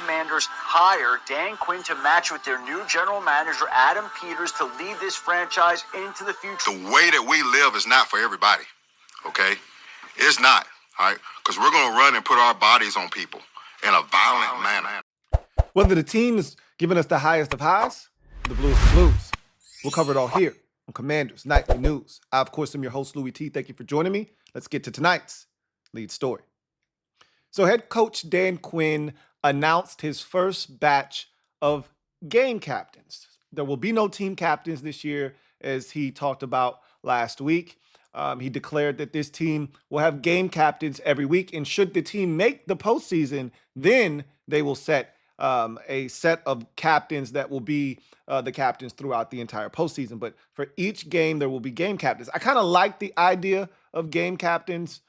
Commanders hire Dan Quinn to match with their new general manager, Adam Peters, to lead this franchise into the future. The way that we live is not for everybody, okay? It's not, all right? Because we're going to run and put our bodies on people in a violent manner. Whether the team is giving us the highest of highs, the blues of blues. We'll cover it all here on Commanders Nightly News. I, of course, am your host, Louie T. Thank you for joining me. Let's get to tonight's lead story. So head coach Dan Quinn announced his first batch of game captains. There will be no team captains this year, as he talked about last week. He declared that this team will have game captains every week, and should the team make the postseason, then they will set a set of captains that will be the captains throughout the entire postseason. But for each game, there will be game captains. I kind of like the idea of game captains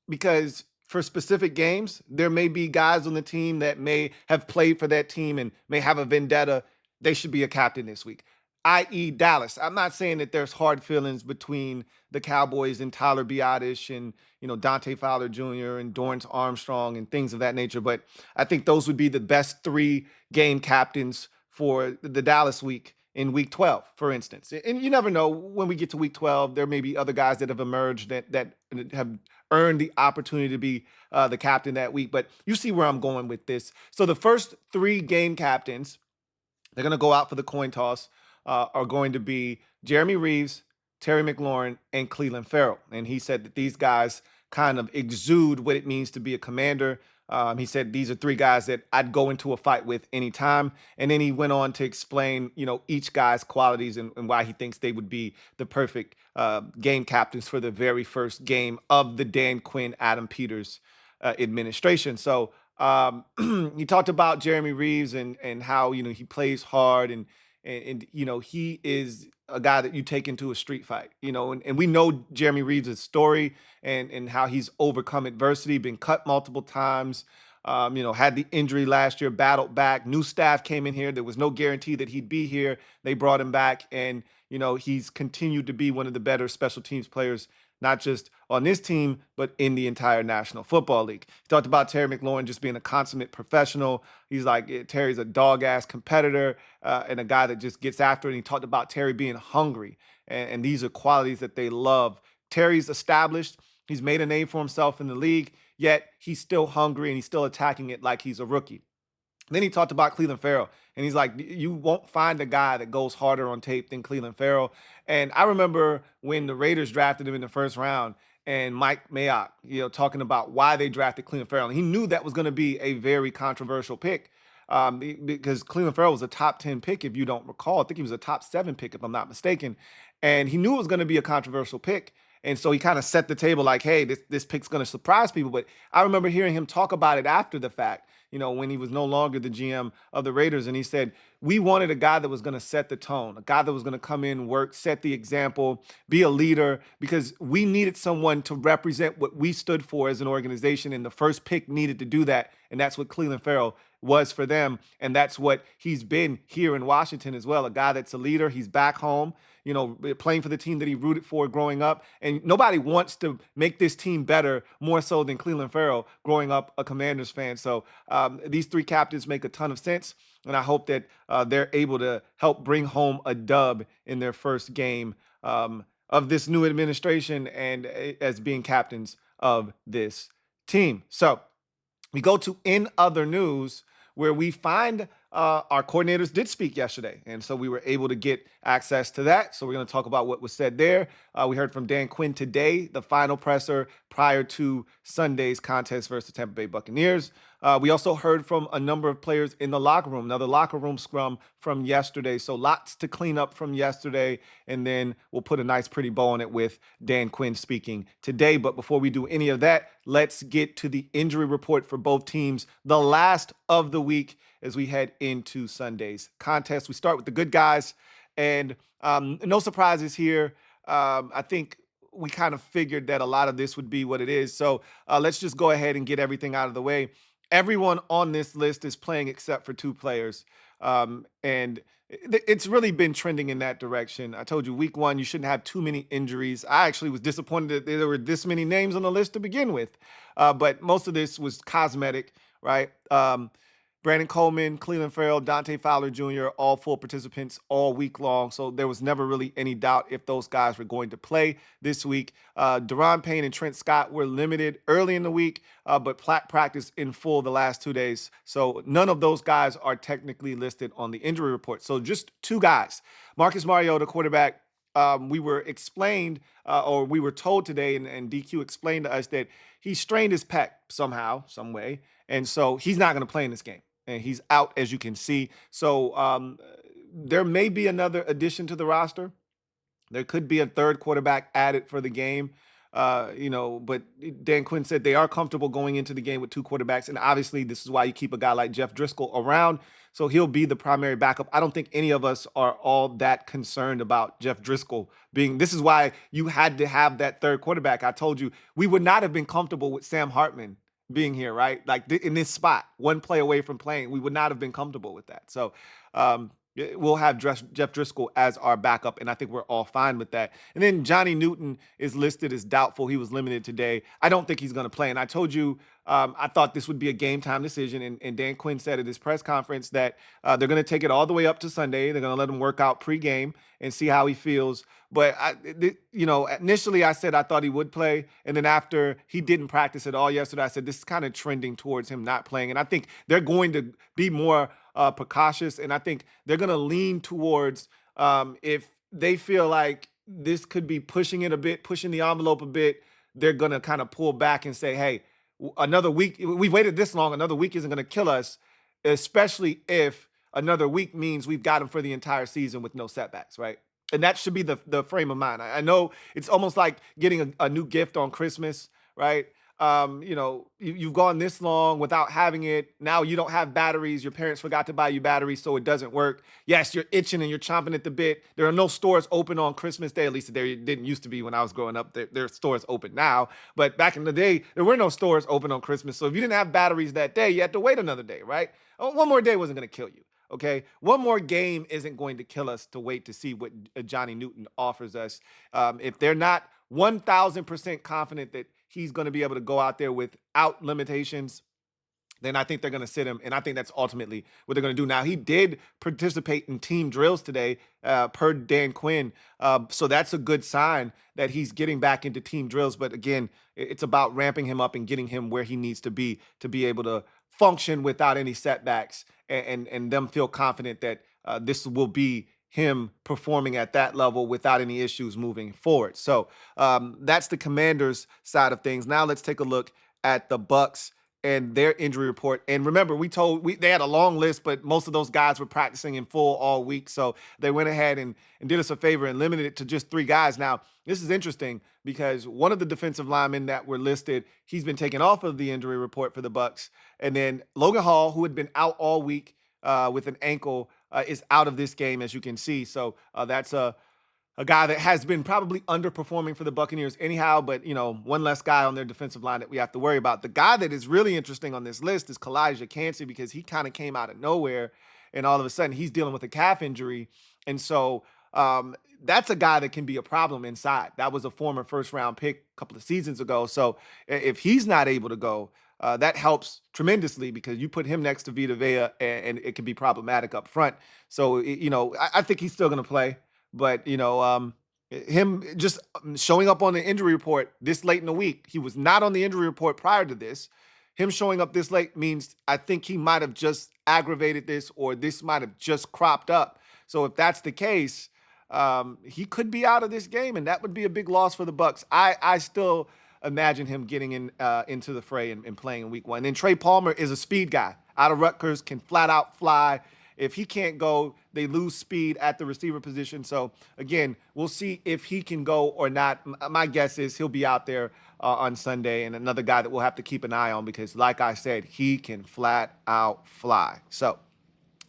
because for specific games, there may be guys on the team that may have played for that team and may have a vendetta. They should be a captain this week, i.e. Dallas. I'm not saying that there's hard feelings between the Cowboys and Tyler Biadasz and, Dante Fowler Jr. and Dorrance Armstrong and things of that nature. But I think those would be the best 3 game captains for the Dallas week in week 12, for instance. And you never know, when we get to week 12, there may be other guys that have emerged that have earned the opportunity to be the captain that week. But you see where I'm going with this. So the first 3 game captains, they're going to go out for the coin toss, are going to be Jeremy Reeves, Terry McLaurin, and Clelin Ferrell. And he said that these guys kind of exude what it means to be a commander. He said these are 3 guys that I'd go into a fight with anytime. And then he went on to explain, each guy's qualities and why he thinks they would be the perfect game captains for the very first game of the Dan Quinn, Adam Peters administration. So he talked about Jeremy Reeves and how, he plays hard and he is a guy that you take into a street fight, and we know Jeremy Reeves' story and how he's overcome adversity, been cut multiple times, had the injury last year, battled back. New staff came in here. There was no guarantee that he'd be here. They brought him back, and, he's continued to be one of the better special teams players, not just on this team, but in the entire National Football League. He talked about Terry McLaurin just being a consummate professional. He's like, Terry's a dog-ass competitor and a guy that just gets after it. And he talked about Terry being hungry, and these are qualities that they love. Terry's established. He's made a name for himself in the league, yet he's still hungry, and he's still attacking it like he's a rookie. Then he talked about Clelin Ferrell, and he's like, you won't find a guy that goes harder on tape than Clelin Ferrell. And I remember when the Raiders drafted him in the first round, and Mike Mayock, talking about why they drafted Clelin Ferrell. And he knew that was going to be a very controversial pick because Clelin Ferrell was a top 10 pick, if you don't recall. I think he was a top 7 pick, if I'm not mistaken. And he knew it was going to be a controversial pick. And so he kind of set the table like, hey, this pick's going to surprise people. But I remember hearing him talk about it after the fact, when he was no longer the GM of the Raiders. And he said, we wanted a guy that was going to set the tone, a guy that was going to come in, work, set the example, be a leader, because we needed someone to represent what we stood for as an organization. And the first pick needed to do that. And that's what Clelin Ferrell was for them. And that's what he's been here in Washington as well, a guy that's a leader. He's back home, playing for the team that he rooted for growing up. And nobody wants to make this team better more so than Clelin Ferrell growing up a Commanders fan. So these 3 captains make a ton of sense. And I hope that they're able to help bring home a dub in their first game of this new administration and as being captains of this team. So we go to In Other News, where we find our coordinators did speak yesterday. And so we were able to get access to that. So we're going to talk about what was said there. We heard from Dan Quinn today, the final presser prior to Sunday's contest versus the Tampa Bay Buccaneers. We also heard from a number of players in the locker room, another locker room scrum from yesterday. So lots to clean up from yesterday. And then we'll put a nice pretty bow on it with Dan Quinn speaking today. But before we do any of that, let's get to the injury report for both teams, the last of the week as we head into Sunday's contest. We start with the good guys, and no surprises here. I think we kind of figured that a lot of this would be what it is. So let's just go ahead and get everything out of the way. Everyone on this list is playing except for 2 players. And it's really been trending in that direction. I told you week 1, you shouldn't have too many injuries. I actually was disappointed that there were this many names on the list to begin with. But most of this was cosmetic, right? Brandon Coleman, Cleveland Farrell, Dante Fowler Jr., all full participants all week long. So there was never really any doubt if those guys were going to play this week. Deron Payne and Trent Scott were limited early in the week, but practiced in full the last 2 days. So none of those guys are technically listed on the injury report. So just 2 guys. Marcus Mariota, quarterback. We were explained, or we were told today, and DQ explained to us that he strained his pec somehow, some way. And so he's not going to play in this game. And he's out, as you can see. So there may be another addition to the roster. There could be a third quarterback added for the game. But Dan Quinn said they are comfortable going into the game with 2 quarterbacks. And obviously, this is why you keep a guy like Jeff Driscoll around. So he'll be the primary backup. I don't think any of us are all that concerned about Jeff Driscoll being. This is why you had to have that third quarterback. I told you we would not have been comfortable with Sam Hartman being here, right? Like in this spot, 1 play away from playing, we would not have been comfortable with that. So we'll have Jeff Driscoll as our backup, and I think we're all fine with that. And then Johnny Newton is listed as doubtful. He was limited today. I don't think he's going to play. And I told you I thought this would be a game time decision, and Dan Quinn said at his press conference that they're going to take it all the way up to Sunday. They're going to let him work out pregame and see how he feels. But initially I said I thought he would play, and then after he didn't practice at all yesterday, I said this is kind of trending towards him not playing. And I think they're going to be more precautious, and I think they're going to lean towards if they feel like this could be pushing the envelope a bit, they're going to kind of pull back and say, hey, another week, we've waited this long, another week isn't going to kill us, especially if another week means we've got him for the entire season with no setbacks, right? And that should be the frame of mind. I know it's almost like getting a new gift on Christmas, right? You've gone this long without having it. Now you don't have batteries. Your parents forgot to buy you batteries, so it doesn't work. Yes, you're itching and you're chomping at the bit. There are no stores open on Christmas Day. At least there didn't used to be when I was growing up. There are stores open now. But back in the day, there were no stores open on Christmas. So if you didn't have batteries that day, you had to wait another day, right? One more day wasn't going to kill you. Okay, one more game isn't going to kill us to wait to see what Johnny Newton offers us. If they're not 1,000% confident that he's going to be able to go out there without limitations, then I think they're going to sit him, and I think that's ultimately what they're going to do. Now, he did participate in team drills today, per Dan Quinn, so that's a good sign that he's getting back into team drills. But again, it's about ramping him up and getting him where he needs to be able to function without any setbacks, and them feel confident that this will be him performing at that level without any issues moving forward. So that's the Commanders side of things. Now let's take a look at the Bucs and their injury report. And remember, they had a long list, but most of those guys were practicing in full all week. So they went ahead and did us a favor and limited it to just 3 guys. Now, this is interesting because one of the defensive linemen that were listed, he's been taken off of the injury report for the Bucs. And then Logan Hall, who had been out all week with an ankle, is out of this game, as you can see. So that's a guy that has been probably underperforming for the Buccaneers anyhow, but, one less guy on their defensive line that we have to worry about. The guy that is really interesting on this list is Kalijah Cansey, because he kind of came out of nowhere, and all of a sudden he's dealing with a calf injury. And so that's a guy that can be a problem inside. That was a former first-round pick a couple of seasons ago. So if he's not able to go, that helps tremendously, because you put him next to Vita Vea, and it can be problematic up front. So, I think he's still going to play. But, him just showing up on the injury report this late in the week, he was not on the injury report prior to this. Him showing up this late means I think he might have just aggravated this, or this might have just cropped up. So if that's the case, he could be out of this game, and that would be a big loss for the Bucs. I still imagine him getting into the fray and playing in week 1. And then Trey Palmer is a speed guy out of Rutgers, can flat out fly. If he can't go, they lose speed at the receiver position. So, again, we'll see if he can go or not. My guess is he'll be out there on Sunday, and another guy that we'll have to keep an eye on because, like I said, he can flat out fly. So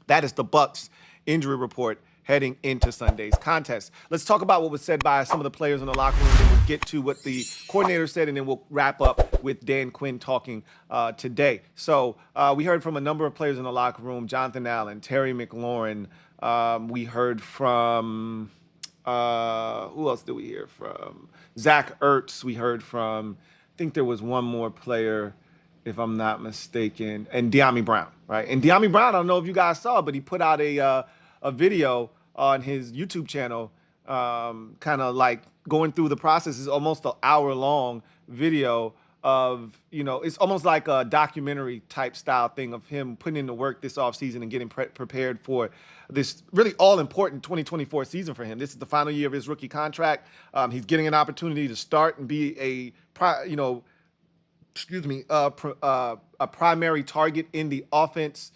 that is the Bucs injury report heading into Sunday's contest. Let's talk about what was said by some of the players in the locker room. Then we'll get to what the coordinator said, and then we'll wrap up with Dan Quinn talking today. So we heard from a number of players in the locker room: Jonathan Allen, Terry McLaurin. We heard from who else did we hear from? Zach Ertz. We heard from, I think there was one more player if I'm not mistaken, and De'Ami Brown, right? And De'Ami Brown, I don't know if you guys saw, but he put out a video on his YouTube channel, kind of like going through the process. It's almost an hour long video of, it's almost like a documentary type style thing of him putting in the work this offseason and getting prepared for this really all important 2024 season for him. This is the final year of his rookie contract. He's getting an opportunity to start and be a a primary target in the offense.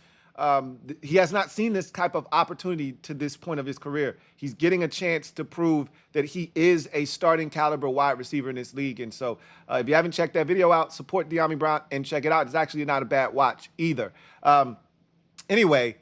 He has not seen this type of opportunity to this point of his career. He's getting a chance to prove that he is a starting caliber wide receiver in this league. And so if you haven't checked that video out, support De'Ami Brown and check it out. It's actually not a bad watch either. Anyway,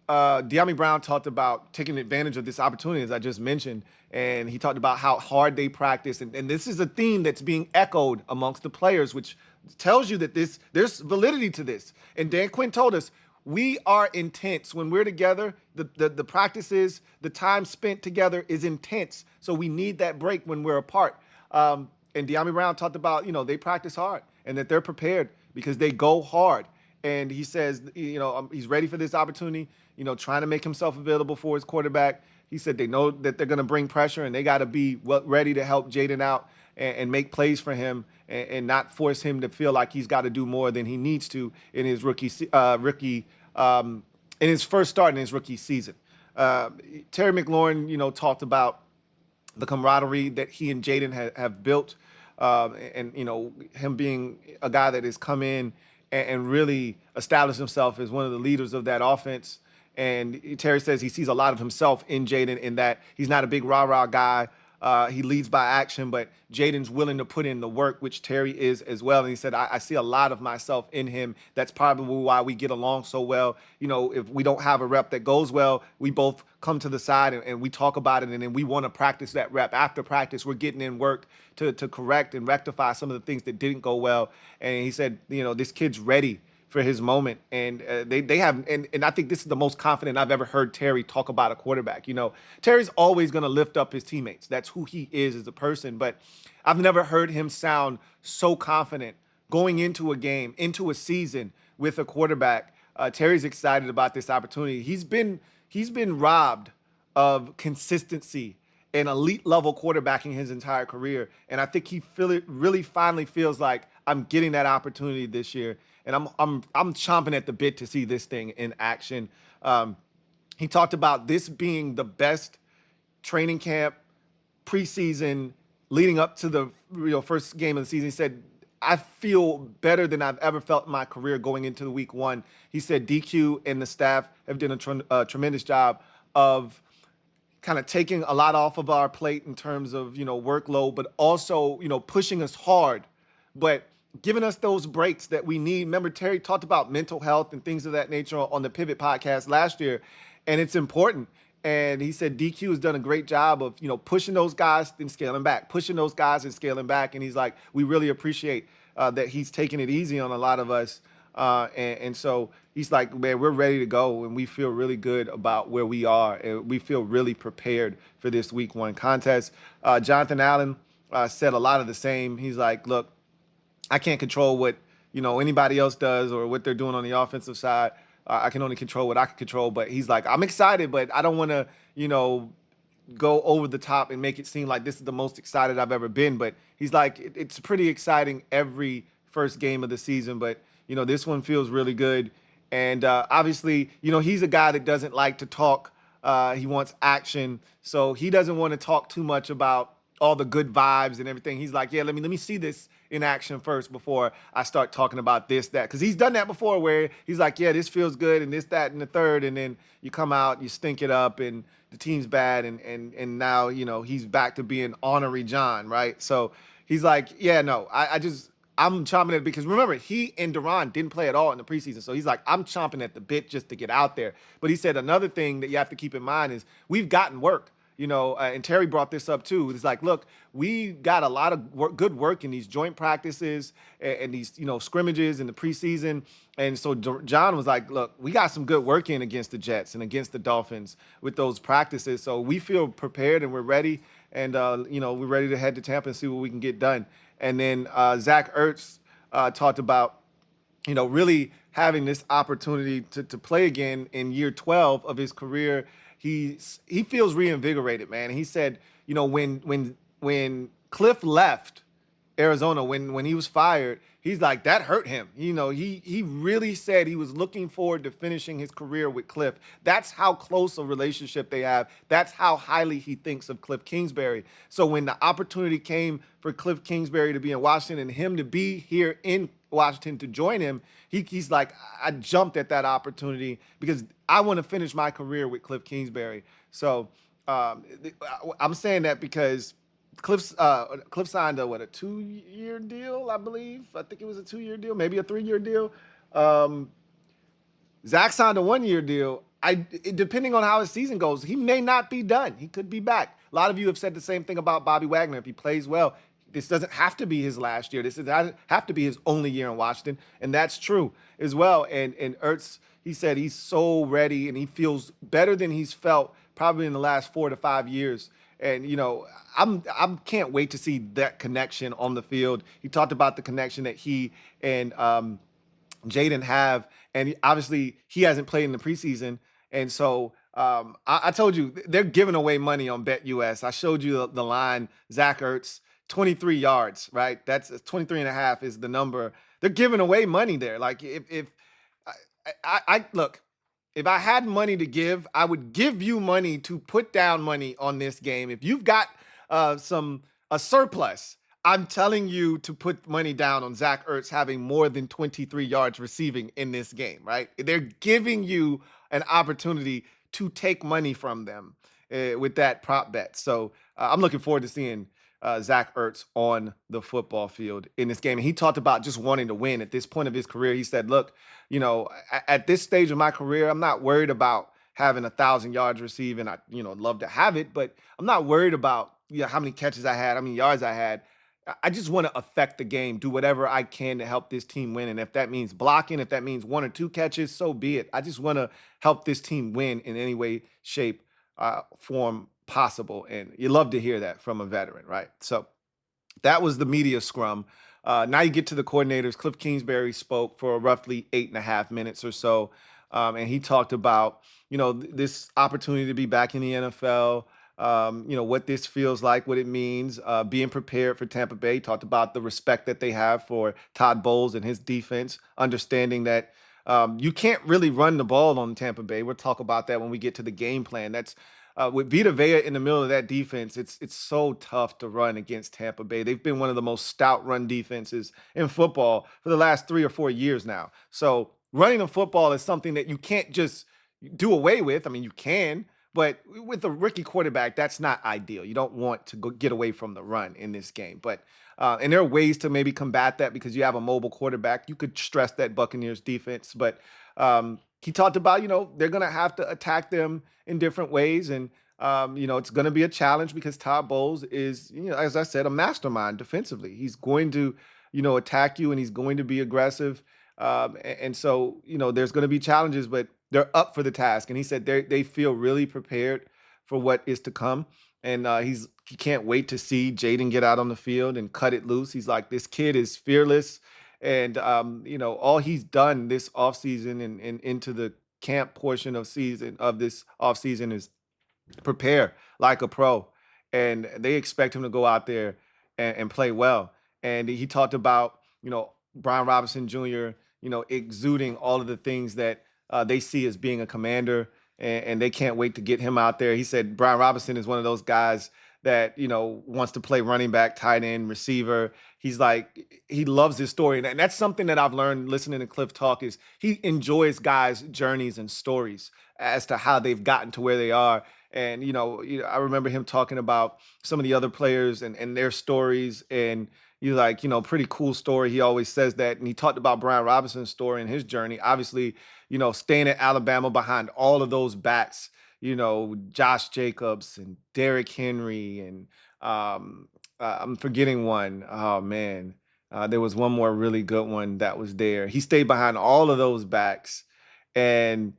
De'Ami Brown talked about taking advantage of this opportunity, as I just mentioned, and he talked about how hard they practice. And this is a theme that's being echoed amongst the players, which tells you that there's validity to this. And Dan Quinn told us, we are intense. When we're together, the practices, the time spent together is intense. So we need that break when we're apart. And De'Ami Brown talked about, they practice hard and that they're prepared because they go hard. And he says, he's ready for this opportunity, trying to make himself available for his quarterback. He said they know that they're going to bring pressure and they got to be ready to help Jaden out and make plays for him and not force him to feel like he's got to do more than he needs to in his in his first start in his rookie season. Terry McLaurin, talked about the camaraderie that he and Jaden have built, and him being a guy that has come in and really established himself as one of the leaders of that offense. And Terry says he sees a lot of himself in Jaden in that he's not a big rah-rah guy. He leads by action, but Jaden's willing to put in the work, which Terry is as well. And he said, I see a lot of myself in him. That's probably why we get along so well. If we don't have a rep that goes well, we both come to the side and we talk about it, and then we want to practice that rep. After practice, we're getting in work to correct and rectify some of the things that didn't go well. And he said, this kid's ready for his moment. And they have, and I think this is the most confident I've ever heard Terry talk about a quarterback. Terry's always going to lift up his teammates. That's who he is as a person. But I've never heard him sound so confident going into a game, into a season with a quarterback. Terry's excited about this opportunity. He's been robbed of consistency and elite level quarterbacking his entire career. And I think he really finally feels like I'm getting that opportunity this year. And I'm chomping at the bit to see this thing in action. He talked about this being the best training camp, preseason, leading up to the first game of the season. He said, I feel better than I've ever felt in my career going into the week one. He said DQ and the staff have done a tremendous job of kind of taking a lot off of our plate in terms of, workload, but also, pushing us hard, but giving us those breaks that we need. Remember, Terry talked about mental health and things of that nature on the Pivot podcast last year, and it's important. And he said DQ has done a great job of, pushing those guys and scaling back, pushing those guys and scaling back. And he's like, we really appreciate that he's taking it easy on a lot of us. And so he's like, man, we're ready to go, and we feel really good about where we are, and we feel really prepared for this week one contest. Jonathan Allen said a lot of the same. He's like, look, I can't control what anybody else does or what they're doing on the offensive side. I can only control what I can control. But he's like, I'm excited, but I don't want to go over the top and make it seem like this is the most excited I've ever been. But he's like, it's pretty exciting every first game of the season, but this one feels really good. And obviously, he's a guy that doesn't like to talk. He wants action, so he doesn't want to talk too much about all the good vibes and everything. He's like, yeah, let me see this in action first before I start talking about this, that. Because he's done that before where he's like, yeah, this feels good and this, that, and the third. And then you come out, you stink it up and the team's bad. And now, he's back to being ornery John, right? So he's like, yeah, no, I'm chomping at it because remember, he and Duran didn't play at all in the preseason. So he's like, I'm chomping at the bit just to get out there. But he said another thing that you have to keep in mind is we've gotten work. And Terry brought this up too. It's like, look, we got a lot of good work in these joint practices and these, scrimmages in the preseason. And so John was like, look, we got some good work in against the Jets and against the Dolphins with those practices. So we feel prepared and we're ready. And, we're ready to head to Tampa and see what we can get done. And then Zach Ertz talked about really having this opportunity to play again in year 12 of his career. He feels reinvigorated, man. He said, when Cliff left Arizona, when he was fired, he's like, that hurt him. He really said he was looking forward to finishing his career with Cliff. That's how close a relationship they have. That's how highly he thinks of Cliff Kingsbury. So when the opportunity came for Cliff Kingsbury to be in Washington and him to be here in Washington to join him, he's like, I jumped at that opportunity because I want to finish my career with Cliff Kingsbury. So I'm saying that because Cliff signed a 2-year deal, I believe. I think it was a 2-year deal, maybe a 3-year deal. Zach signed a 1-year deal. Depending on how his season goes, he may not be done. He could be back. A lot of you have said the same thing about Bobby Wagner. If he plays well, this doesn't have to be his last year. This doesn't have to be his only year in Washington, and that's true as well. And Ertz, he said he's so ready and he feels better than he's felt probably in the last 4 to 5 years. And I'm can't wait to see that connection on the field. He talked about the connection that he and Jaden have, and obviously he hasn't played in the preseason, and so I told you they're giving away money on BetUS. I showed you the line. Zach Ertz, 23 yards, right? That's 23 and a half is the number. They're giving away money there. Like if I look. If I had money to give, I would give you money to put down money on this game. If you've got a surplus, I'm telling you to put money down on Zach Ertz having more than 23 yards receiving in this game, right? They're giving you an opportunity to take money from them with that prop bet. So I'm looking forward to seeing Zach Ertz on the football field in this game. And he talked about just wanting to win at this point of his career. He said, look, at this stage of my career, I'm not worried about having 1,000 yards receiving. I, love to have it, but I'm not worried about how many catches I had, how many yards I had. I just want to affect the game, do whatever I can to help this team win. And if that means blocking, if that means 1 or 2 catches, so be it. I just want to help this team win in any way, shape, form possible. And you love to hear that from a veteran, right? So that was the media scrum. Now you get to the coordinators. Cliff Kingsbury spoke for roughly 8.5 minutes or so. And he talked about, this opportunity to be back in the NFL, what this feels like, what it means, being prepared for Tampa Bay. Talked about the respect that they have for Todd Bowles and his defense, understanding that you can't really run the ball on Tampa Bay. We'll talk about that when we get to the game plan. That's with Vita Vea in the middle of that defense, it's so tough to run against Tampa Bay. They've been one of the most stout run defenses in football for the last 3 or 4 years now. So running the football is something that you can't just do away with. I mean, you can, but with a rookie quarterback, that's not ideal. You don't want to get away from the run in this game. But and there are ways to maybe combat that because you have a mobile quarterback. You could stress that Buccaneers defense, but he talked about, they're going to have to attack them in different ways. And, it's going to be a challenge because Todd Bowles is, as I said, a mastermind defensively. He's going to, attack you and he's going to be aggressive. And so, there's going to be challenges, but they're up for the task. And he said they feel really prepared for what is to come. And he can't wait to see Jaden get out on the field and cut it loose. He's like, this kid is fearless. And, all he's done this offseason and into the camp portion of this offseason is prepare like a pro. And they expect him to go out there and play well. And he talked about, Brian Robinson Jr., exuding all of the things that they see as being a commander. And they can't wait to get him out there. He said Brian Robinson is one of those guys that, wants to play running back, tight end, receiver. He's like, he loves his story. And that's something that I've learned listening to Cliff talk is he enjoys guys' journeys and stories as to how they've gotten to where they are. And, I remember him talking about some of the other players and their stories. And you're like, pretty cool story. He always says that. And he talked about Brian Robinson's story and his journey. Obviously, staying at Alabama behind all of those backs, Josh Jacobs and Derrick Henry and I'm forgetting one. Oh man, there was one more really good one that was there. He stayed behind all of those backs and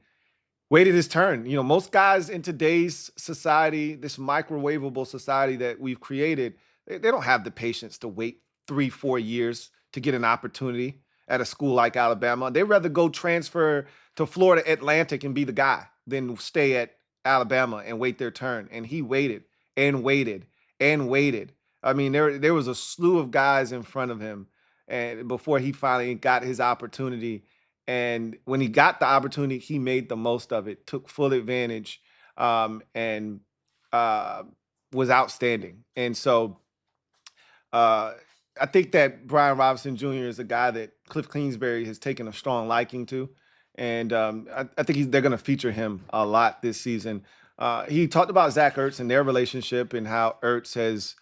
waited his turn. Most guys in today's society, this microwavable society that we've created, they don't have the patience to wait 3, 4 years to get an opportunity. at a school like Alabama. They'd rather go transfer to Florida Atlantic and be the guy than stay at Alabama and wait their turn. And he waited and waited and waited. I mean, there was a slew of guys in front of him, and before he finally got his opportunity. And when he got the opportunity, he made the most of it, took full advantage, and uh, was outstanding. And so uh, I think that Brian Robinson Jr. is a guy that Cliff Kingsbury has taken a strong liking to, and I think they're going to feature him a lot this season. He talked about Zach Ertz and their relationship and how Ertz has,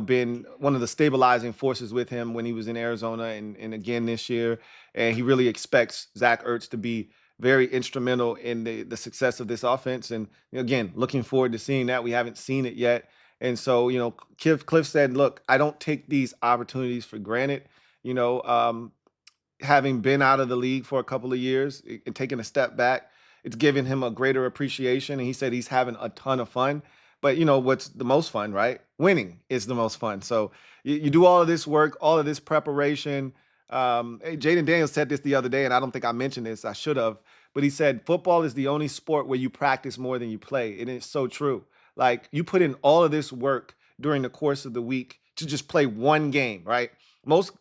been one of the stabilizing forces with him when he was in Arizona and again this year. And he really expects Zach Ertz to be very instrumental in the success of this offense. And again, looking forward to seeing that. We haven't seen it yet. And so, Cliff said, look, I don't take these opportunities for granted. You know, having been out of the league for a couple of years and taking a step back, it's given him a greater appreciation. And he said he's having a ton of fun. But what's the most fun, right? Winning is the most fun. So you do all of this work, all of this preparation. Hey, Jaden Daniels said this the other day, and I don't think I mentioned this. I should have. But he said football is the only sport where you practice more than you play. And it's so true. Like, you put in all of this work during the course of the week to just play one game, right? Most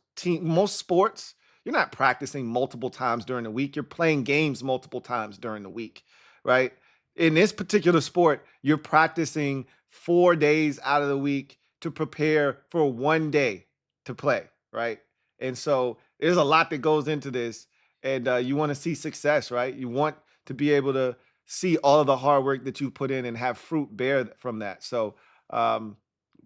sports, you're not practicing multiple times during the week. You're playing games multiple times during the week, right? In this particular sport, you're practicing 4 days out of the week to prepare for one day to play, right? And so there's a lot that goes into this, and you want to see success, right? You want to be able to see all of the hard work that you put in and have fruit bear from that. So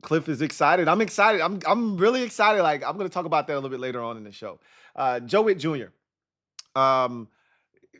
Cliff is excited. I'm excited. I'm really excited. Like, I'm going to talk about that a little bit later on in the show. Joe Witt Jr.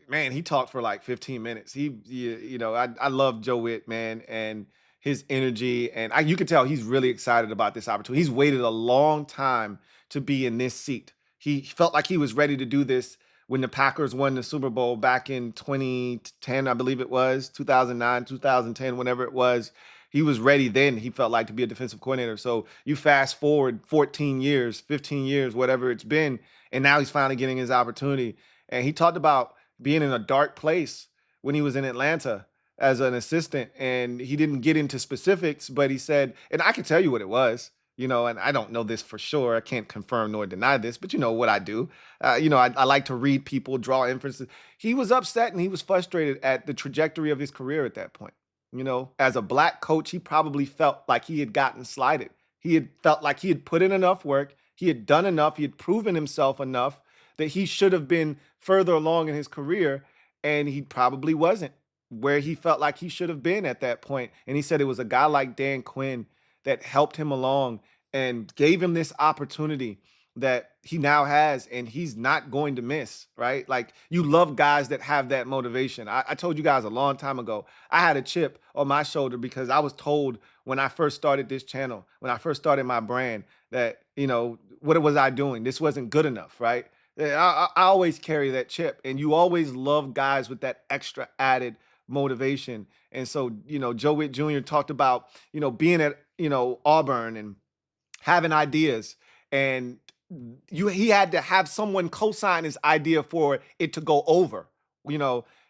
Man, he talked for like 15 minutes. I love Joe Witt, man, and his energy, and you could tell he's really excited about this opportunity. He's waited a long time to be in this seat. He felt like he was ready to do this when the Packers won the Super Bowl back in 2010, I believe it was, 2009, 2010, whenever it was. He was ready then, he felt like, to be a defensive coordinator. So you fast forward 14 years, 15 years, whatever it's been, and now he's finally getting his opportunity. And he talked about being in a dark place when he was in Atlanta as an assistant, and he didn't get into specifics, but he said, and I can tell you what it was, and I don't know this for sure. I can't confirm nor deny this, but you know what I do. I like to read people, draw inferences. He was upset and he was frustrated at the trajectory of his career at that point. As a black coach, he probably felt like he had gotten slighted. He had felt like he had put in enough work. He had done enough. He had proven himself enough that he should have been further along in his career, and he probably wasn't where he felt like he should have been at that point. And he said it was a guy like Dan Quinn that helped him along and gave him this opportunity that he now has, and he's not going to miss, right? Like, you love guys that have that motivation. I told you guys a long time ago, I had a chip on my shoulder because I was told when I first started this channel, when I first started my brand, that, what was I doing? This wasn't good enough, right? I always carry that chip, and you always love guys with that extra added motivation. And so, Joe Witt Jr. talked about, being at, Auburn and having ideas, and he had to have someone co-sign his idea for it to go over.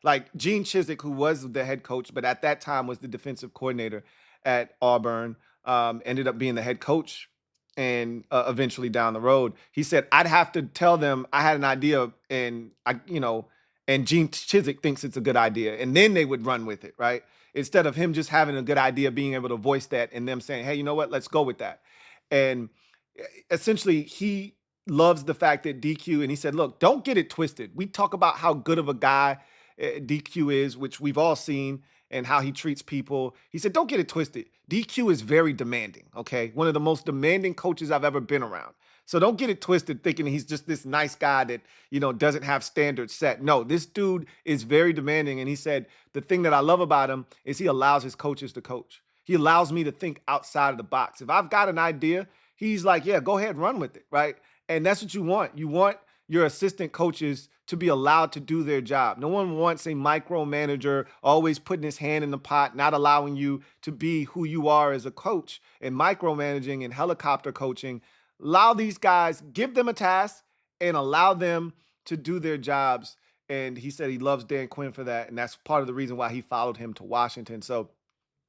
Like Gene Chizik, who was the head coach, but at that time was the defensive coordinator at Auburn, ended up being the head coach, and eventually down the road, he said, I'd have to tell them I had an idea, and and Gene Chizik thinks it's a good idea, and then they would run with it, right? Instead of him just having a good idea, being able to voice that, and them saying, hey, you know what, let's go with that. And essentially, he loves the fact that DQ, and he said, look, don't get it twisted. We talk about how good of a guy DQ is, which we've all seen, and how he treats people. He said, don't get it twisted. DQ is very demanding, okay? One of the most demanding coaches I've ever been around. So don't get it twisted thinking he's just this nice guy that, doesn't have standards set. No, this dude is very demanding. And he said, the thing that I love about him is he allows his coaches to coach. He allows me to think outside of the box. If I've got an idea, he's like, yeah, go ahead, run with it, right? And that's what you want. You want your assistant coaches to be allowed to do their job. No one wants a micromanager always putting his hand in the pot, not allowing you to be who you are as a coach. And micromanaging and helicopter coaching, allow these guys, give them a task, and allow them to do their jobs. And he said he loves Dan Quinn for that. And that's part of the reason why he followed him to Washington. So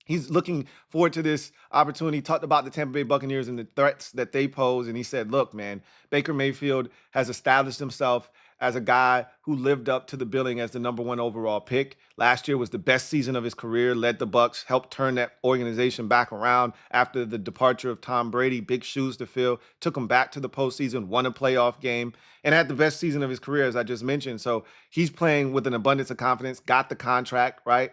he's looking forward to this opportunity. He talked about the Tampa Bay Buccaneers and the threats that they pose. And he said, look, man, Baker Mayfield has established himself as a guy who lived up to the billing as the #1 overall pick. Last year was the best season of his career, led the Bucs, helped turn that organization back around after the departure of Tom Brady. Big shoes to fill, took him back to the postseason, won a playoff game, and had the best season of his career, as I just mentioned. So he's playing with an abundance of confidence, got the contract, right?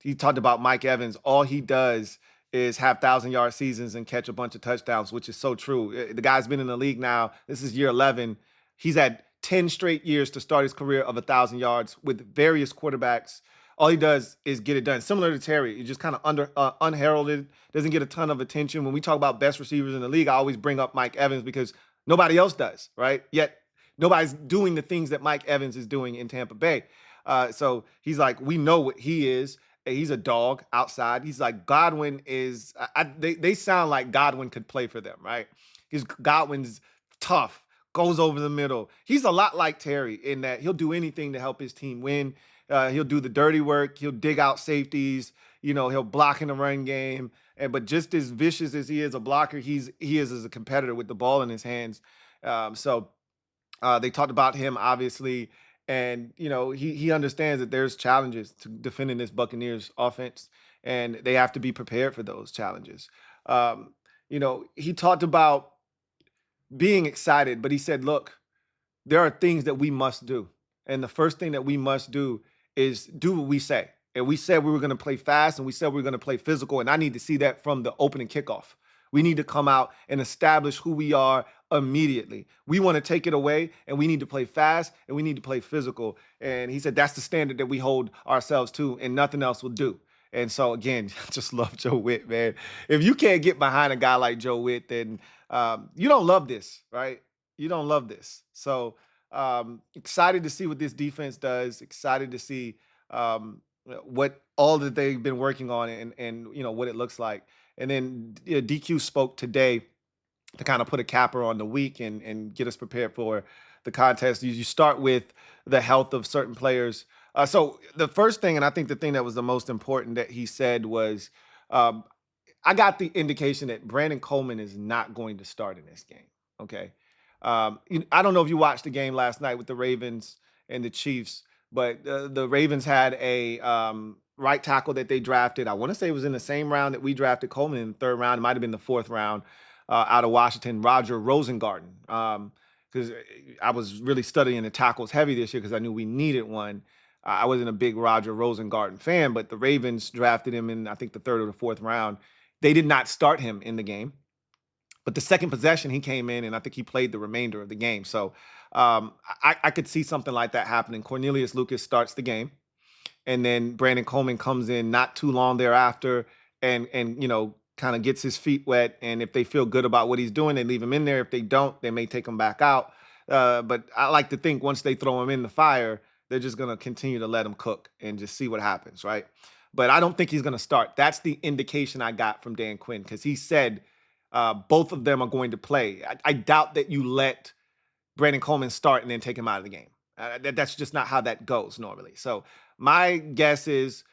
He talked about Mike Evans. All he does is have 1,000-yard seasons and catch a bunch of touchdowns, which is so true. The guy's been in the league now. This is year 11. He's had 10 straight years to start his career of 1,000 yards with various quarterbacks. All he does is get it done. Similar to Terry, he's just kind of unheralded, doesn't get a ton of attention. When we talk about best receivers in the league, I always bring up Mike Evans because nobody else does, right? Yet nobody's doing the things that Mike Evans is doing in Tampa Bay. So he's like, we know what he is. He's a dog outside. He's like Godwin is. They sound like Godwin could play for them, right? Because Godwin's tough, goes over the middle. He's a lot like Terry in that he'll do anything to help his team win. He'll do the dirty work. He'll dig out safeties. He'll block in the run game. But just as vicious as he is a blocker, he is as a competitor with the ball in his hands. So they talked about him, obviously. And, he understands that there's challenges to defending this Buccaneers offense, and they have to be prepared for those challenges. He talked about being excited, but he said, look, there are things that we must do. And the first thing that we must do is do what we say. And we said we were going to play fast and we said we were going to play physical. And I need to see that from the opening kickoff. We need to come out and establish who we are immediately. We want to take it away and we need to play fast and we need to play physical. And he said that's the standard that we hold ourselves to and nothing else will do. And so, again, I just love Joe Witt, man. If you can't get behind a guy like Joe Witt, then you don't love this, right? You don't love this. So excited to see what this defense does. Excited to see what all that they've been working on and what it looks like. And then DQ spoke today to kind of put a capper on the week and get us prepared for the contest. You start with the health of certain players. So the first thing, and I think the thing that was the most important that he said was, I got the indication that Brandon Coleman is not going to start in this game. Okay. I don't know if you watched the game last night with the Ravens and the Chiefs, but the Ravens had a right tackle that they drafted. I want to say it was in the same round that we drafted Coleman in the 3rd round. It might have been the 4th round out of Washington, Roger Rosengarten. Because I was really studying the tackles heavy this year because I knew we needed one. I wasn't a big Roger Rosengarten fan, but the Ravens drafted him in, I think, the 3rd or the 4th round. They did not start him in the game. But the second possession, he came in, and I think he played the remainder of the game. So I could see something like that happening. Cornelius Lucas starts the game, and then Brandon Coleman comes in not too long thereafter and kind of gets his feet wet. And if they feel good about what he's doing, they leave him in there. If they don't, they may take him back out. But I like to think once they throw him in the fire, they're just going to continue to let him cook and just see what happens, right? But I don't think he's going to start. That's the indication I got from Dan Quinn because he said both of them are going to play. I doubt that you let Brandon Coleman start and then take him out of the game. That's just not how that goes normally. So my guess is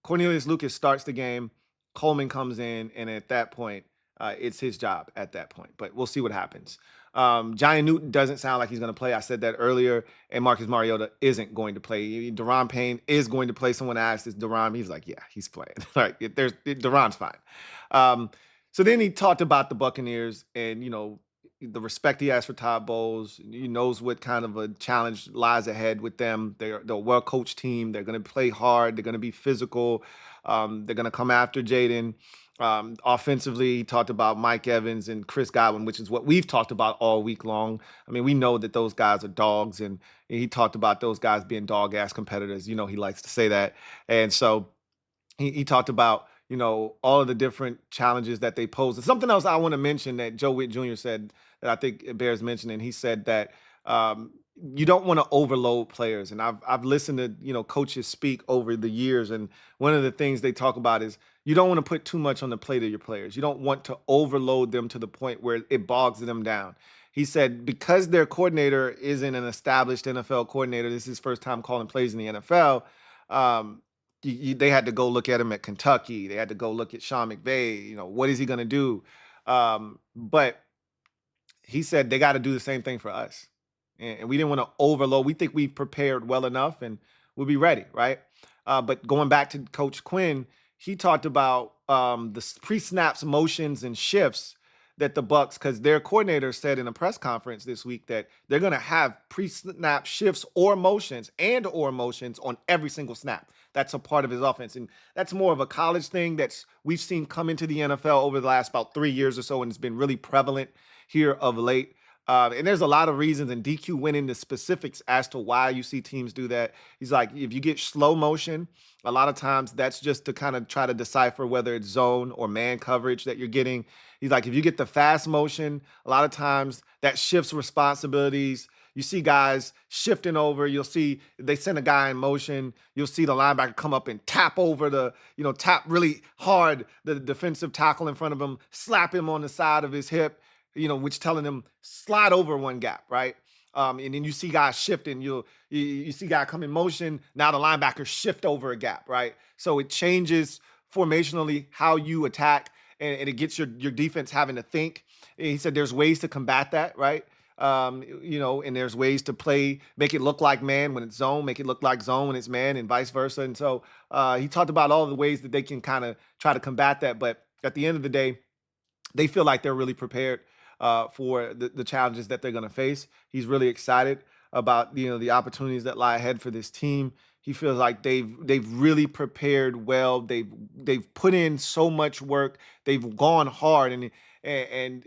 Cornelius Lucas starts the game, Coleman comes in, and at that point, it's his job at that point. But we'll see what happens. Johnny Newton doesn't sound like he's going to play. I said that earlier. And Marcus Mariota isn't going to play. Deron Payne is going to play. Someone asked, is Deron? He's like, yeah, he's playing. Deron's fine. So then he talked about the Buccaneers and, the respect he has for Todd Bowles. He knows what kind of a challenge lies ahead with them. They're a well-coached team. They're going to play hard. They're going to be physical. They're going to come after Jaden. Offensively, he talked about Mike Evans and Chris Godwin, which is what we've talked about all week long. I mean, we know that those guys are dogs, and he talked about those guys being dog-ass competitors. He likes to say that. And so he talked about, all of the different challenges that they pose. And something else I want to mention that Joe Witt Jr. said that I think it bears mentioning. He said that you don't want to overload players. And I've listened to, coaches speak over the years. And one of the things they talk about is you don't want to put too much on the plate of your players. You don't want to overload them to the point where it bogs them down. He said because their coordinator isn't an established NFL coordinator, this is his first time calling plays in the NFL. Um, they had to go look at him at Kentucky. They had to go look at Sean McVay. What is he going to do? But he said they got to do the same thing for us. And we didn't want to overload. We think we've prepared well enough and we'll be ready, right? But going back to Coach Quinn, he talked about the pre-snaps motions and shifts that the Bucs, because their coordinator said in a press conference this week that they're going to have pre-snap shifts or motions on every single snap. That's a part of his offense. And that's more of a college thing that's we've seen come into the NFL over the last about 3 years or so, and it's been really prevalent here of late. And there's a lot of reasons, and DQ went into specifics as to why you see teams do that. He's like, if you get slow motion, a lot of times that's just to kind of try to decipher whether it's zone or man coverage that you're getting. He's like, if you get the fast motion, a lot of times that shifts responsibilities. You see guys shifting over. You'll see they send a guy in motion. You'll see the linebacker come up and tap over tap really hard the defensive tackle in front of him, slap him on the side of his hip, which telling him slide over one gap, right? And then you see guys shifting. You see guy come in motion. Now the linebacker shift over a gap, right? So it changes formationally how you attack, and it gets your defense having to think. And he said there's ways to combat that, right? And there's ways to make it look like man when it's zone, make it look like zone when it's man, and vice versa. And so he talked about all the ways that they can kind of try to combat that. But at the end of the day, they feel like they're really prepared for the challenges that they're going to face. He's really excited about the opportunities that lie ahead for this team. He feels like they've really prepared well. They've put in so much work. They've gone hard, and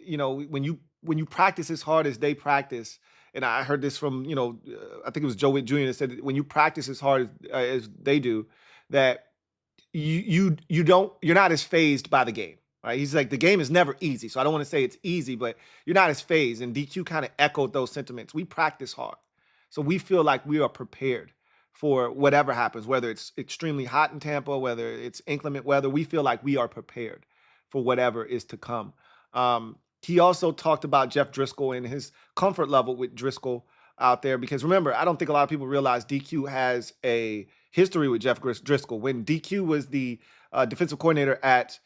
when you practice as hard as they practice, and I heard this from I think it was Joe Witt Jr. that said that when you practice as hard as they do, that you're not as phased by the game. Right? He's like, the game is never easy. So I don't want to say it's easy, but you're not as phased. And DQ kind of echoed those sentiments. We practice hard. So we feel like we are prepared for whatever happens, whether it's extremely hot in Tampa, whether it's inclement weather. We feel like we are prepared for whatever is to come. He also talked about Jeff Driscoll and his comfort level with Driscoll out there. Because remember, I don't think a lot of people realize DQ has a history with Jeff Driscoll. When DQ was the defensive coordinator at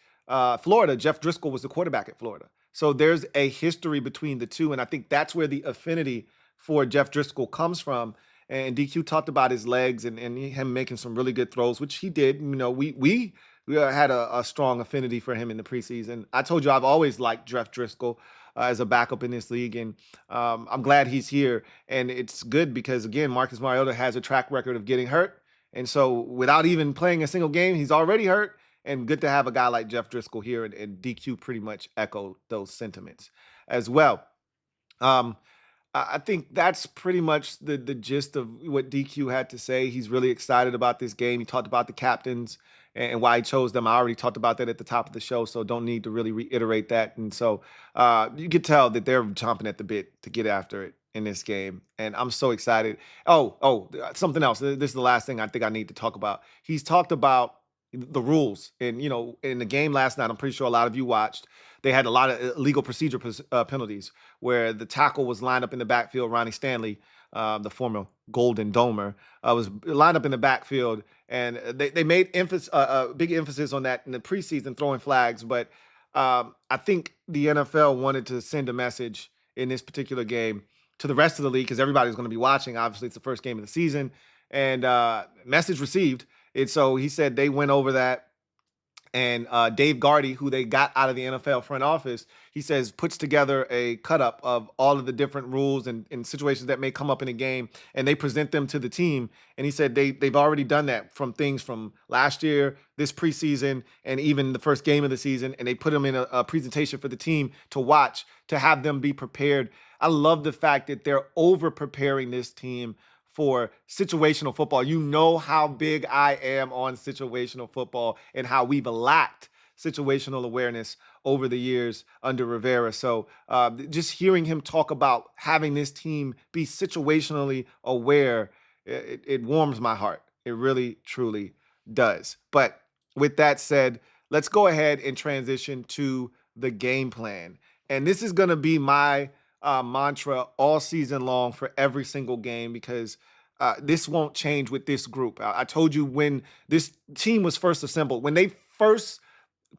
Florida, Jeff Driscoll was the quarterback at Florida. So there's a history between the two. And I think that's where the affinity for Jeff Driscoll comes from. And DQ talked about his legs and him making some really good throws, which he did. We had a strong affinity for him in the preseason. I told you I've always liked Jeff Driscoll as a backup in this league. And I'm glad he's here. And it's good because, again, Marcus Mariota has a track record of getting hurt. And so without even playing a single game, he's already hurt. And good to have a guy like Jeff Driscoll here, and DQ pretty much echoed those sentiments as well. I think that's pretty much the gist of what DQ had to say. He's really excited about this game. He talked about the captains and why he chose them. I already talked about that at the top of the show, so don't need to really reiterate that. And so you could tell that they're chomping at the bit to get after it in this game. And I'm so excited. Something else. This is the last thing I think I need to talk about. He's talked about the rules. And, in the game last night, I'm pretty sure a lot of you watched, they had a lot of illegal procedure penalties where the tackle was lined up in the backfield. Ronnie Stanley, the former Golden Domer, was lined up in the backfield. And they made big emphasis on that in the preseason, throwing flags. But I think the NFL wanted to send a message in this particular game to the rest of the league, because everybody's going to be watching. Obviously, it's the first game of the season. And message received. And so he said they went over that. And Dave Gardy, who they got out of the NFL front office, he says puts together a cut-up of all of the different rules and situations that may come up in a game, and they present them to the team. And he said they've already done that from things from last year, this preseason, and even the first game of the season, and they put them in a presentation for the team to watch, to have them be prepared. I love the fact that they're over-preparing this team for situational football. You know how big I am on situational football and how we've lacked situational awareness over the years under Rivera. So just hearing him talk about having this team be situationally aware, it warms my heart. It really, truly does. But with that said, let's go ahead and transition to the game plan. And this is going to be my mantra all season long for every single game because this won't change with this group. I told you when this team was first assembled, when they first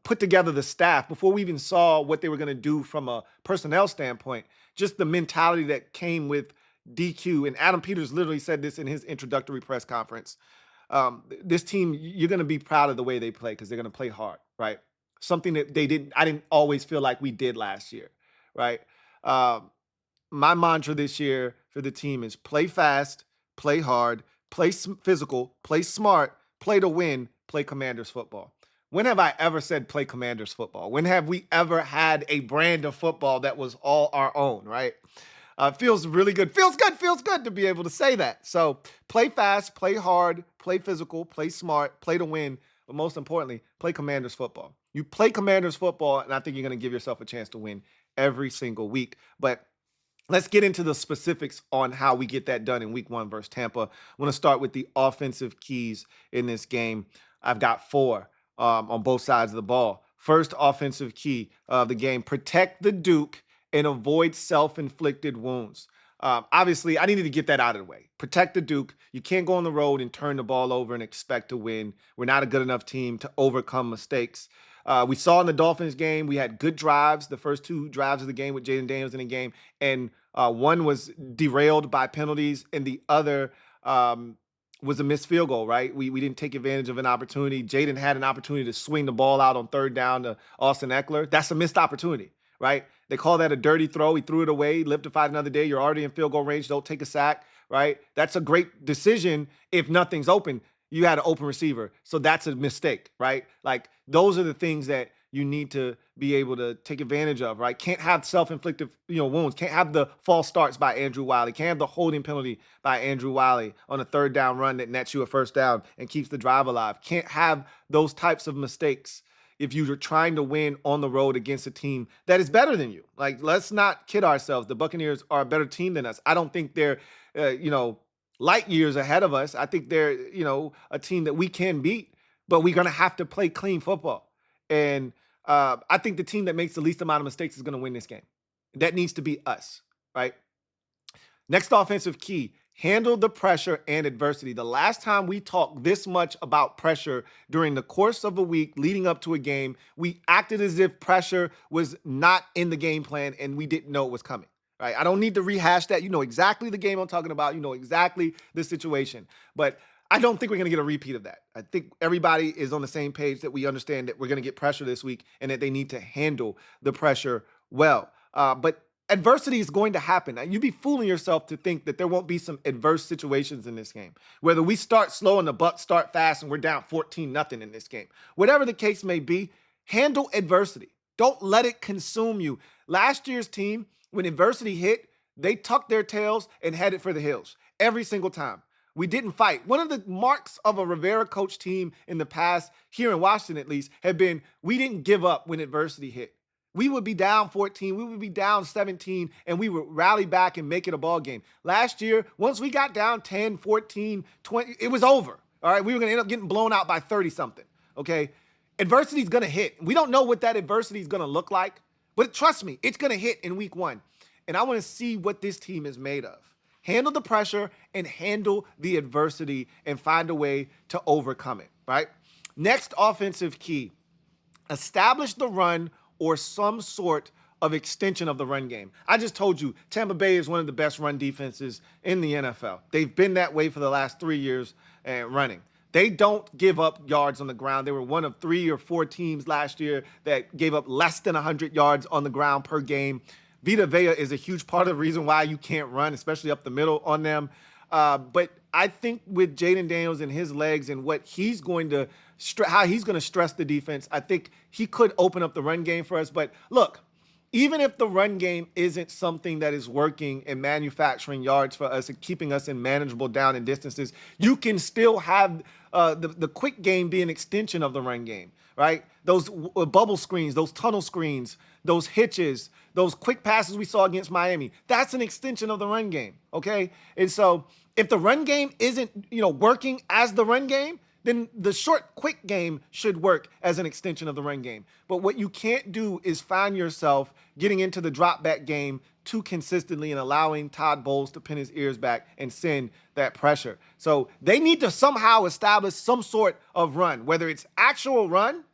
put together the staff, before we even saw what they were going to do from a personnel standpoint, just the mentality that came with DQ. And Adam Peters literally said this in his introductory press conference. This team, you're going to be proud of the way they play because they're going to play hard, right? Something that I didn't always feel like we did last year, right? My mantra this year for the team is play fast, play hard, play physical, play smart, play to win, play Commanders football. When have I ever said play Commanders football? When have we ever had a brand of football that was all our own, right? Feels really good. Feels good to be able to say that. So play fast, play hard, play physical, play smart, play to win, but most importantly, play Commanders football. You play Commanders football, and I think you're going to give yourself a chance to win every single week. But let's get into the specifics on how we get that done in week 1 versus Tampa. I want to start with the offensive keys in this game. I've got 4 on both sides of the ball. First offensive key of the game, protect the Duke and avoid self-inflicted wounds. Obviously, I needed to get that out of the way. Protect the Duke. You can't go on the road and turn the ball over and expect to win. We're not a good enough team to overcome mistakes. We saw in the Dolphins game, we had good drives, the first 2 drives of the game with Jaden Daniels in the game, and one was derailed by penalties, and the other was a missed field goal, right? We didn't take advantage of an opportunity. Jaden had an opportunity to swing the ball out on 3rd down to Austin Eckler. That's a missed opportunity, right? They call that a dirty throw. He threw it away, live to fight another day. You're already in field goal range. Don't take a sack, right? That's a great decision if nothing's open. You had an open receiver. So that's a mistake, right? Like those are the things that you need to be able to take advantage of, right? Can't have self-inflicted, wounds. Can't have the false starts by Andrew Wiley. Can't have the holding penalty by Andrew Wiley on a 3rd down run that nets you a 1st down and keeps the drive alive. Can't have those types of mistakes if you're trying to win on the road against a team that is better than you. Like, let's not kid ourselves. The Buccaneers are a better team than us. I don't think they're, light years ahead of us. I think they're, a team that we can beat, but we're going to have to play clean football. And I think the team that makes the least amount of mistakes is going to win this game. That needs to be us, right? Next offensive key, handle the pressure and adversity. The last time we talked this much about pressure during the course of a week leading up to a game, we acted as if pressure was not in the game plan and we didn't know it was coming. Right? I don't need to rehash that. You know exactly the game I'm talking about. You know exactly the situation. But I don't think we're going to get a repeat of that. I think everybody is on the same page that we understand that we're going to get pressure this week and that they need to handle the pressure well. But adversity is going to happen. Now, you'd be fooling yourself to think that there won't be some adverse situations in this game. Whether we start slow and the Bucs start fast and we're down 14-0 in this game. Whatever the case may be, handle adversity. Don't let it consume you. Last year's team, when adversity hit, they tucked their tails and headed for the hills every single time. We didn't fight. One of the marks of a Rivera coach team in the past, here in Washington at least, had been we didn't give up when adversity hit. We would be down 14, we would be down 17, and we would rally back and make it a ball game. Last year, once we got down 10, 14, 20, it was over. All right, we were going to end up getting blown out by 30-something, okay? Adversity is going to hit. We don't know what that adversity is going to look like, but trust me, it's going to hit in week 1. And I want to see what this team is made of. Handle the pressure and handle the adversity and find a way to overcome it, right? Next offensive key, establish the run or some sort of extension of the run game. I just told you, Tampa Bay is one of the best run defenses in the NFL. They've been that way for the last 3 years running. They don't give up yards on the ground. They were one of 3 or 4 teams last year that gave up less than 100 yards on the ground per game. Vita Vea is a huge part of the reason why you can't run, especially up the middle on them. But I think with Jaden Daniels and his legs and what he's going to, how he's going to stress the defense, I think he could open up the run game for us. But look, even if the run game isn't something that is working and manufacturing yards for us and keeping us in manageable down and distances, you can still have the quick game be an extension of the run game, right? Those bubble screens, those tunnel screens, those hitches, those quick passes we saw against Miami, that's an extension of the run game, okay? And so if the run game isn't, working as the run game, then the short, quick game should work as an extension of the run game. But what you can't do is find yourself getting into the drop back game too consistently and allowing Todd Bowles to pin his ears back and send that pressure. So they need to somehow establish some sort of run, whether it's actual run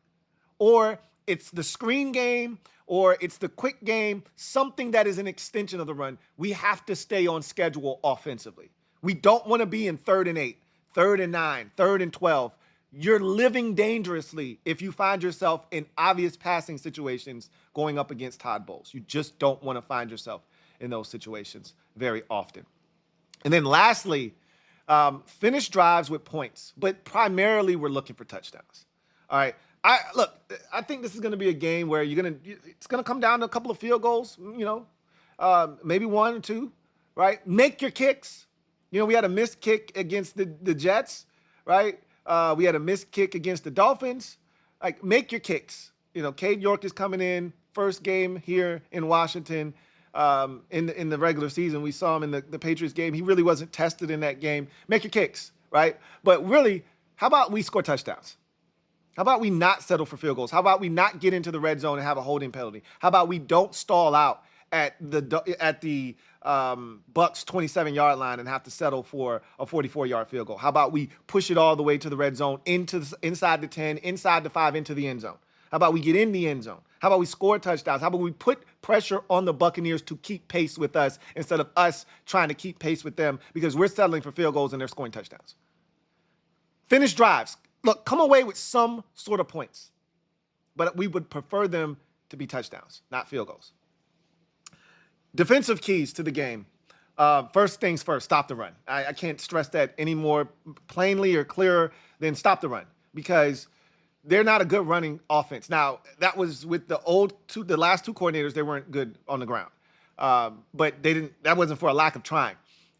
or it's the screen game or it's the quick game, something that is an extension of the run. We have to stay on schedule offensively. We don't want to be in 3rd and 8, 3rd and 9, 3rd and 12. You're living dangerously if you find yourself in obvious passing situations going up against Todd Bowles. You just don't want to find yourself in those situations very often. And then lastly, finish drives with points, but primarily we're looking for touchdowns. All right. I think this is going to be a game where it's going to come down to a couple of field goals, maybe 1 or 2, right? Make your kicks. We had a missed kick against the Jets, right? We had a missed kick against the Dolphins. Like, make your kicks. Cade York is coming in, first game here in Washington in the regular season. We saw him in the Patriots game. He really wasn't tested in that game. Make your kicks, right? But really, how about we score touchdowns? How about we not settle for field goals? How about we not get into the red zone and have a holding penalty? How about we don't stall out at the Bucs 27-yard line and have to settle for a 44-yard field goal? How about we push it all the way to the red zone, inside the 10, inside the 5, into the end zone? How about we get in the end zone? How about we score touchdowns? How about we put pressure on the Buccaneers to keep pace with us instead of us trying to keep pace with them because we're settling for field goals and they're scoring touchdowns? Finish drives. Look, come away with some sort of points, but we would prefer them to be touchdowns, not field goals. Defensive keys to the game. First things first, stop the run. I can't stress that any more plainly or clearer than stop the run, because they're not a good running offense. Now, that was with the last 2 coordinators, they weren't good on the ground. But that wasn't for a lack of trying.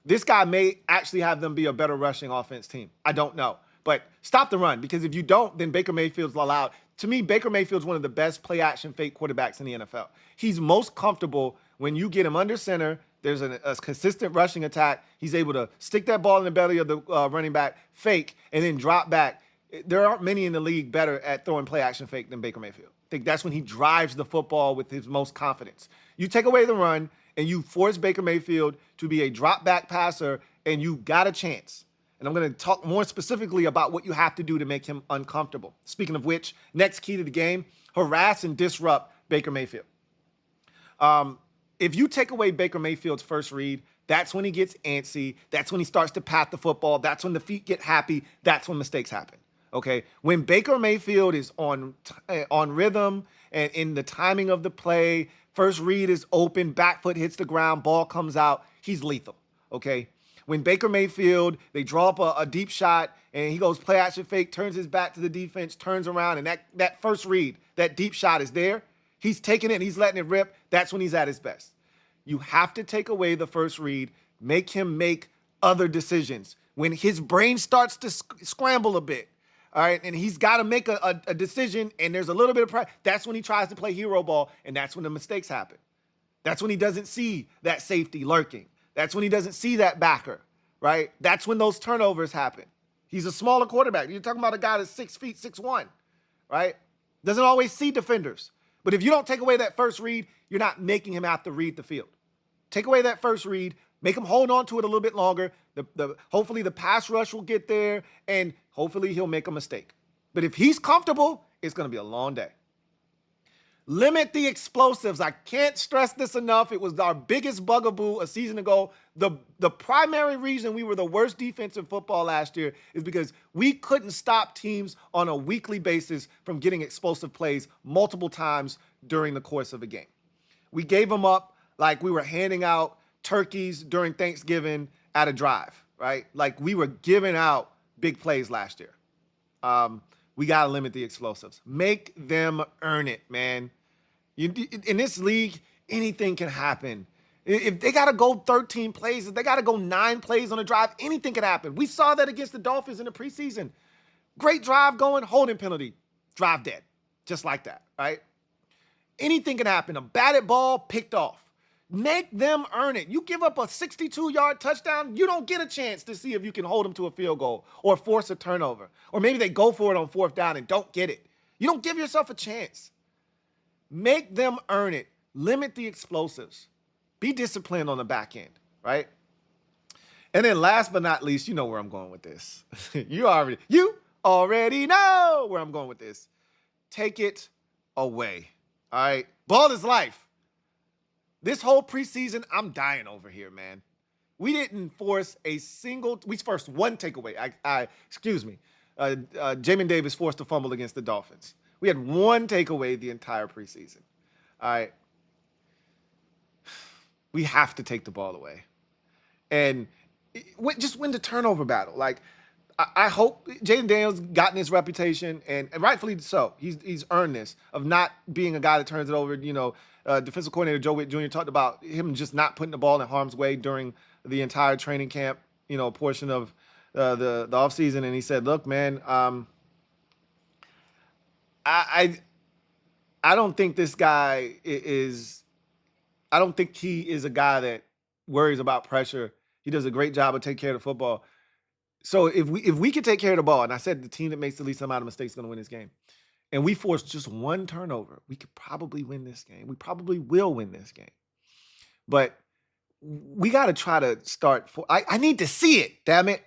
This guy may actually have them be a better rushing offense team. I don't know. But stop the run, because if you don't, then Baker Mayfield's allowed. To me, Baker Mayfield's one of the best play-action fake quarterbacks in the NFL. He's most comfortable when you get him under center. There's a consistent rushing attack. He's able to stick that ball in the belly of the running back, fake, and then drop back. There aren't many in the league better at throwing play-action fake than Baker Mayfield. I think that's when he drives the football with his most confidence. You take away the run, and you force Baker Mayfield to be a drop-back passer, and you got a chance. And I'm going to talk more specifically about what you have to do to make him uncomfortable. Speaking of which, next key to the game, harass and disrupt Baker Mayfield. If you take away Baker Mayfield's first read, that's when he gets antsy. That's when he starts to pat the football. That's when the feet get happy. That's when mistakes happen. Okay? When Baker Mayfield is on rhythm and in the timing of the play, first read is open, back foot hits the ground, ball comes out, he's lethal. Okay? When Baker Mayfield, they draw up a deep shot, and he goes play action fake, turns his back to the defense, turns around, and that first read, that deep shot is there. He's taking it and he's letting it rip. That's when he's at his best. You have to take away the first read, make him make other decisions. When his brain starts to scramble a bit, all right, and he's got to make a decision, and there's a little bit of pressure, that's when he tries to play hero ball, and that's when the mistakes happen. That's when he doesn't see that safety lurking. That's when he doesn't see that backer, right? That's when those turnovers happen. He's a smaller quarterback. You're talking about a guy that's 6 feet, 6'1", right? Doesn't always see defenders. But if you don't take away that first read, you're not making him have to read the field. Take away that first read, make him hold on to it a little bit longer. Hopefully the pass rush will get there, and hopefully he'll make a mistake. But if he's comfortable, it's going to be a long day. Limit the explosives. I can't stress this enough. It was our biggest bugaboo a season ago. The primary reason we were the worst defense in football last year is because we couldn't stop teams on a weekly basis from getting explosive plays multiple times during the course of a game. We gave them up like we were handing out turkeys during Thanksgiving at a drive, right? Like we were giving out big plays last year. We got to limit the explosives. Make them earn it, man. In this league, anything can happen. If they got to go 13 plays, if they got to go 9 plays on a drive, anything can happen. We saw that against the Dolphins in the preseason. Great drive going, holding penalty, drive dead. Just like that, right? Anything can happen. A batted ball picked off. Make them earn it. You give up a 62-yard touchdown, you don't get a chance to see if you can hold them to a field goal or force a turnover. Or maybe they go for it on 4th down and don't get it. You don't give yourself a chance. Make them earn it. Limit the explosives. Be disciplined on the back end, right? And then last but not least, you know where I'm going with this. You already know where I'm going with this. Take it away. All right. Ball is life. This whole preseason, I'm dying over here, man. We didn't force we forced one takeaway. Jamin Davis forced a fumble against the Dolphins. We had one takeaway the entire preseason. All right. We have to take the ball away. And just win the turnover battle. Like, I hope Jaden Daniels gotten his reputation, and rightfully so. He's earned this of not being a guy that turns it over. Defensive coordinator Joe Witt Jr. talked about him just not putting the ball in harm's way during the entire training camp, portion of the offseason. And he said, look, man, I don't think this guy I don't think he is a guy that worries about pressure. He does a great job of taking care of the football. So if we could take care of the ball, and I said the team that makes the least amount of mistakes is going to win this game, and we force just one turnover, we could probably win this game. We probably will win this game. But we got to try to start. I need to see it, damn it.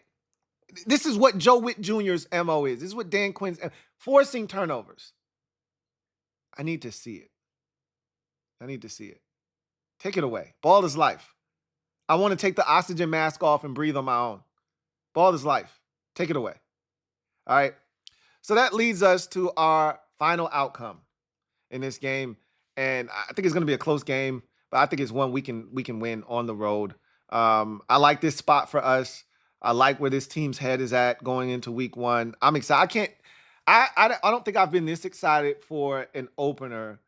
This is what Joe Witt Jr.'s MO is. This is what Dan Quinn's forcing turnovers. I need to see it. Take it away. Ball is life. I want to take the oxygen mask off and breathe on my own. Ball is life. Take it away. All right. So that leads us to our final outcome in this game. And I think it's going to be a close game, but I think it's one we can win on the road. I like this spot for us. I like where this team's head is at going into week 1. I'm excited. I don't think I've been this excited for an opener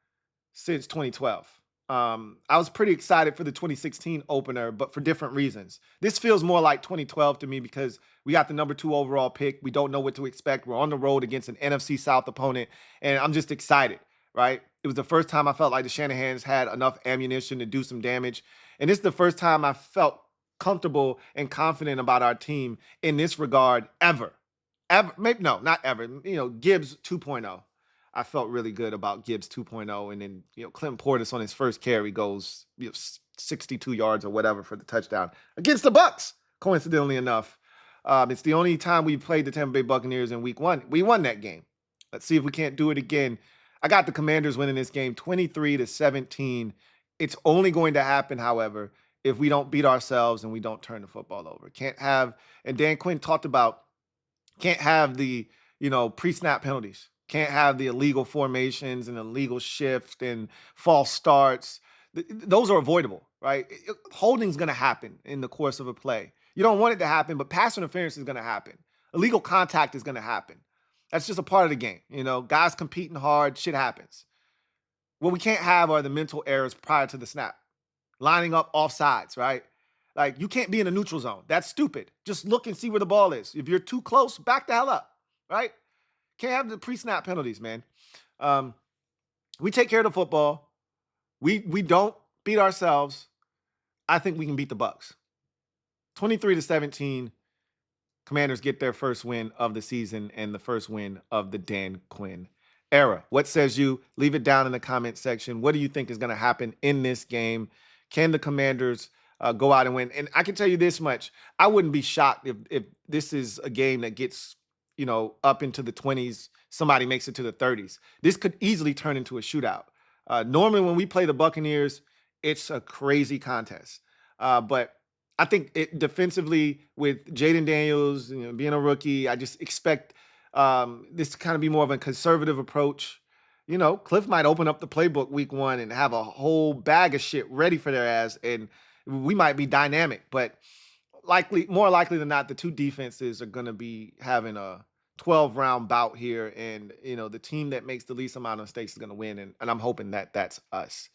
since 2012. I was pretty excited for the 2016 opener, but for different reasons. This feels more like 2012 to me because we got the number 2 overall pick. We don't know what to expect. We're on the road against an NFC South opponent, and I'm just excited, right? It was the first time I felt like the Shanahans had enough ammunition to do some damage, and this is the first time I felt comfortable and confident about our team in this regard ever. Maybe no, not ever. Gibbs 2.0. I felt really good about Gibbs 2.0. And then, Clinton Portis on his first carry goes 62 yards or whatever for the touchdown against the Bucs, coincidentally enough. It's the only time we played the Tampa Bay Buccaneers in week 1. We won that game. Let's see if we can't do it again. I got the Commanders winning this game 23-17. It's only going to happen, however, if we don't beat ourselves and we don't turn the football over. And Dan Quinn talked about, can't have the, pre-snap penalties. Can't have the illegal formations and illegal shift and false starts. Those are avoidable, right? Holding's going to happen in the course of a play. You don't want it to happen, but pass interference is going to happen. Illegal contact is going to happen. That's just a part of the game. Guys competing hard, shit happens. What we can't have are the mental errors prior to the snap. Lining up off sides, right? Like, you can't be in a neutral zone. That's stupid. Just look and see where the ball is. If you're too close, back the hell up, right? Can't have the pre-snap penalties, man. We take care of the football. We don't beat ourselves. I think we can beat the Bucs. 23-17. Commanders get their first win of the season and the first win of the Dan Quinn era. What says you? Leave it down in the comment section. What do you think is going to happen in this game? Can the Commanders go out and win? And I can tell you this much. I wouldn't be shocked if this is a game that gets up into the 20s, somebody makes it to the 30s. This could easily turn into a shootout. Normally when we play the Buccaneers, it's a crazy contest. But I think defensively with Jaden Daniels, being a rookie, I just expect this to kind of be more of a conservative approach. Cliff might open up the playbook week 1 and have a whole bag of shit ready for their ass, and we might be dynamic, but more likely than not, the two defenses are going to be having a 12-round bout here, and the team that makes the least amount of mistakes is going to win, and I'm hoping that that's us.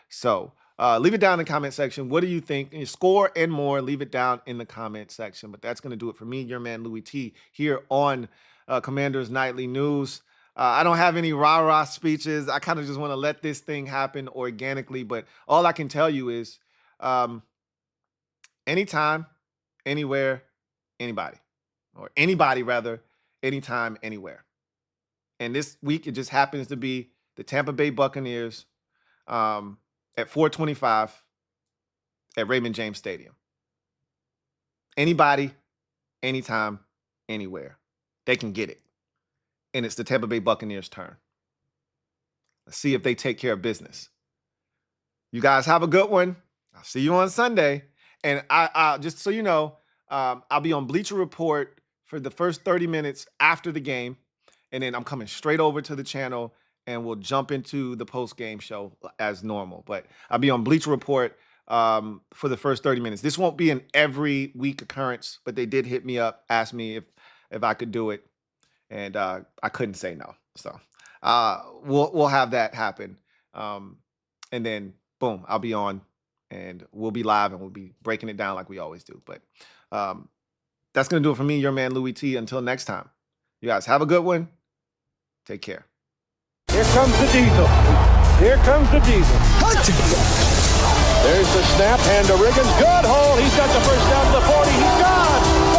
So leave it down in the comment section. What do you think? And your score and more, leave it down in the comment section. But that's going to do it for me, your man Louie T, here on Commanders Nightly News. I don't have any rah-rah speeches. I kind of just want to let this thing happen organically, but all I can tell you is Anytime, anywhere, anybody. Or anybody, rather, anytime, anywhere. And this week, it just happens to be the Tampa Bay Buccaneers at 4:25 at Raymond James Stadium. Anybody, anytime, anywhere. They can get it. And it's the Tampa Bay Buccaneers' turn. Let's see if they take care of business. You guys have a good one. I'll see you on Sunday. And I just so you know, I'll be on Bleacher Report for the first 30 minutes after the game. And then I'm coming straight over to the channel and we'll jump into the post-game show as normal. But I'll be on Bleacher Report for the first 30 minutes. This won't be an every week occurrence, but they did hit me up, asked me if I could do it. And I couldn't say no. So we'll have that happen. And then boom, I'll be on and we'll be live and we'll be breaking it down like we always do. But that's going to do it for me, your man, Louie T. Until next time, you guys have a good one. Take care. Here comes the diesel. Here comes the diesel. There's the snap, hand to Riggins. Good hold. He's got the first down to the 40. He's gone.